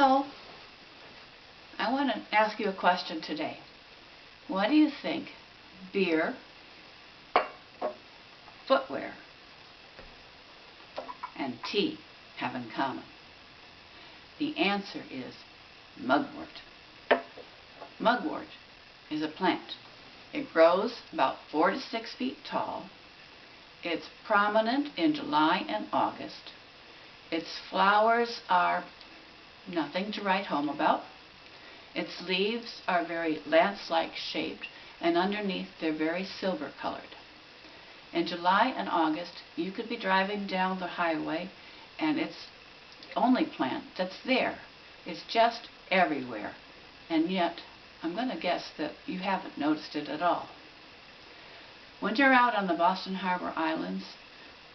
So, I want to ask you a question today. What do you think beer, footwear, and tea have in common? The answer is mugwort. Mugwort is a plant. It grows about 4 to 6 feet tall. It's prominent in July and August. Its flowers are nothing to write home about. Its leaves are very lance-like shaped, and underneath they're very silver colored. In July and August, you could be driving down the highway and it's the only plant that's there. It's just everywhere. And yet, I'm going to guess that you haven't noticed it at all. When you're out on the Boston Harbor Islands,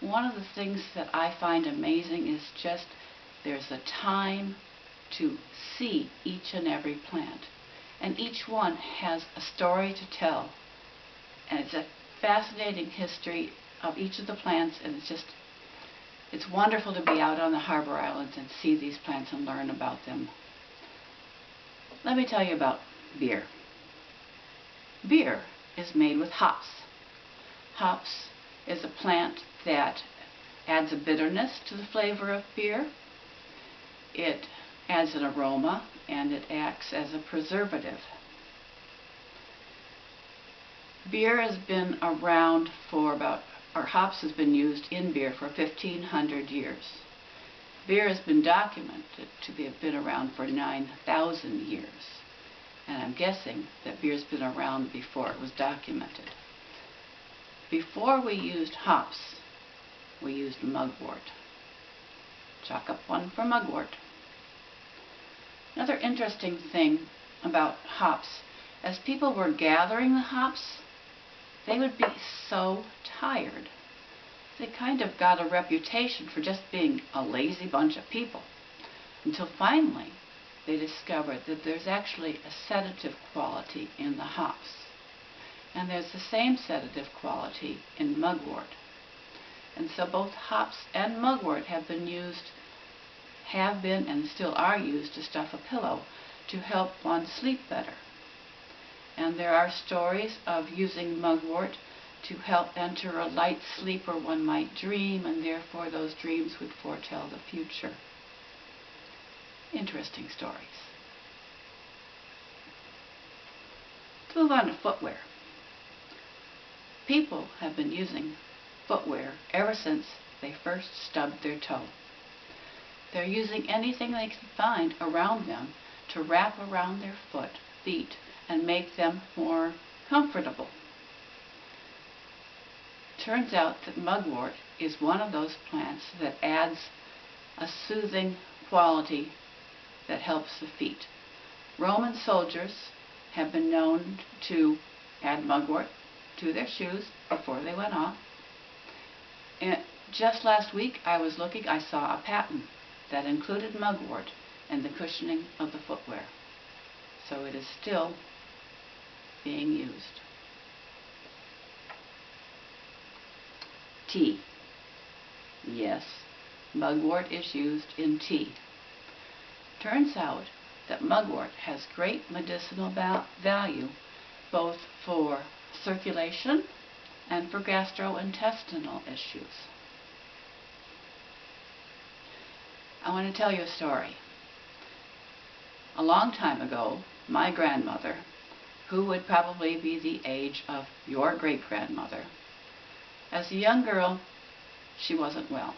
one of the things that I find amazing is just there's a time to see each and every plant. And each one has a story to tell. And it's a fascinating history of each of the plants, and it's wonderful to be out on the Harbor Islands and see these plants and learn about them. Let me tell you about beer. Beer is made with hops. Hops is a plant that adds a bitterness to the flavor of beer. It adds an aroma, and it acts as a preservative. Beer has been around for hops has been used in beer for 1,500 years. Beer has been documented to have been around for 9,000 years. And I'm guessing that beer's been around before it was documented. Before we used hops, we used mugwort. Chalk up one for mugwort. Another interesting thing about hops, as people were gathering the hops, they would be so tired. They kind of got a reputation for just being a lazy bunch of people, until finally they discovered that there's actually a sedative quality in the hops. And there's the same sedative quality in mugwort. And so both hops and mugwort have been and still are used to stuff a pillow to help one sleep better. And there are stories of using mugwort to help enter a light sleep where one might dream, and therefore those dreams would foretell the future. Interesting stories. To move on to footwear. People have been using footwear ever since they first stubbed their toe. They're using anything they can find around them to wrap around their feet, and make them more comfortable. Turns out that mugwort is one of those plants that adds a soothing quality that helps the feet. Roman soldiers have been known to add mugwort to their shoes before they went off. And just last week I saw a patent that included mugwort in the cushioning of the footwear. So it is still being used. Tea. Yes, mugwort is used in tea. Turns out that mugwort has great medicinal value both for circulation and for gastrointestinal issues. I want to tell you a story. A long time ago, my grandmother, who would probably be the age of your great-grandmother, as a young girl, she wasn't well.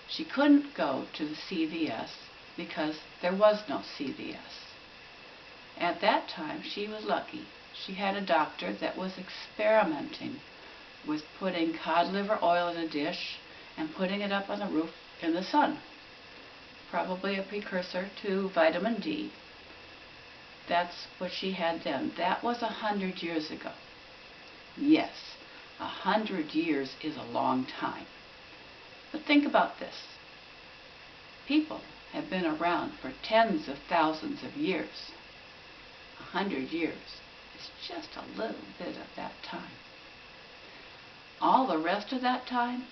She couldn't go to the CVS because there was no CVS. At that time, she was lucky. She had a doctor that was experimenting with putting cod liver oil in a dish and putting it up on the roof in the sun. Probably a precursor to vitamin D. That's what she had then. That was 100 years ago. Yes, 100 years is a long time. But think about this. People have been around for tens of thousands of years. 100 years is just a little bit of that time. All the rest of that time,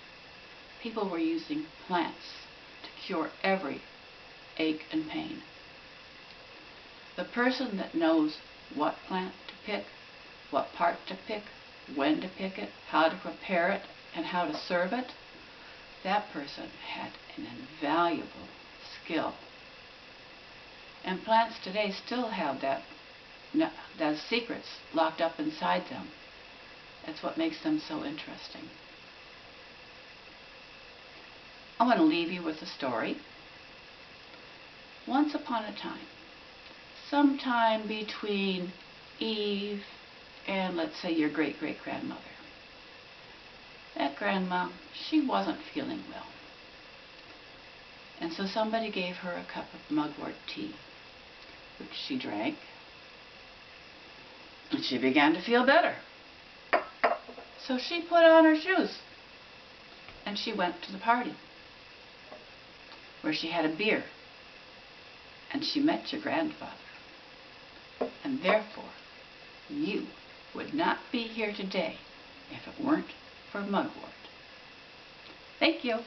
people were using plants to cure every ache and pain. The person that knows what plant to pick, what part to pick, when to pick it, how to prepare it, and how to serve it, that person had an invaluable skill. And plants today still have those secrets locked up inside them. That's what makes them so interesting. I want to leave you with a story. Once upon a time, sometime between Eve and, let's say, your great-great-grandmother, that grandma, she wasn't feeling well. And so somebody gave her a cup of mugwort tea, which she drank, and she began to feel better. So she put on her shoes, and she went to the party, where she had a beer, and she met your grandfather. And therefore, you would not be here today if it weren't for mugwort. Thank you.